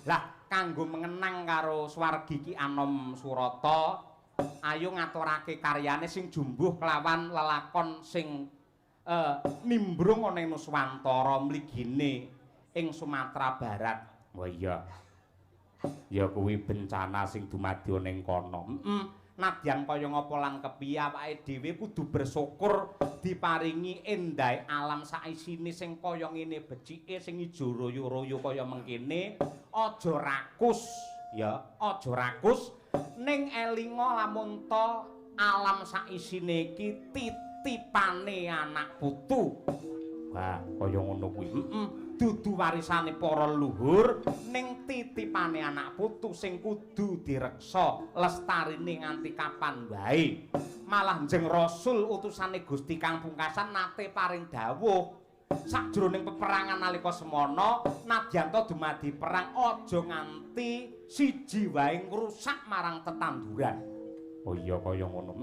Lah kanggo mengenang karo swargi Ki Anom Surata, ayo ngaturake karyane sing jumbuh kelawan lelakon sing nimbrung ana ing Nuswantara mligine ing Sumatera Barat. Oh iya. Ya kuwi bencana sing dumadi ana ing kono. Nadyan kaya ngapa lan kepiye awake dhewe kudu bersyukur diparingi endahe alam saisine sing kaya ngene becike sing ijo royo-royo kaya mengkene. Aja rakus ya, aja rakus ning elinga lamun to alam saisine iki titipane anak putu. Wah, kaya ngono kuwi. Dudu warisane para leluhur ning titipane anak putu sing kudu direksa lestarine nganti kapan wae. Malah njeng Rasul utusane Gusti kang pungkasan nate paring dawuh sakjroning peperangan nalika semana nadyan to dumadi perang aja nganti siji wae ngrusak marang tetanduran. Oh iya kaya ngono.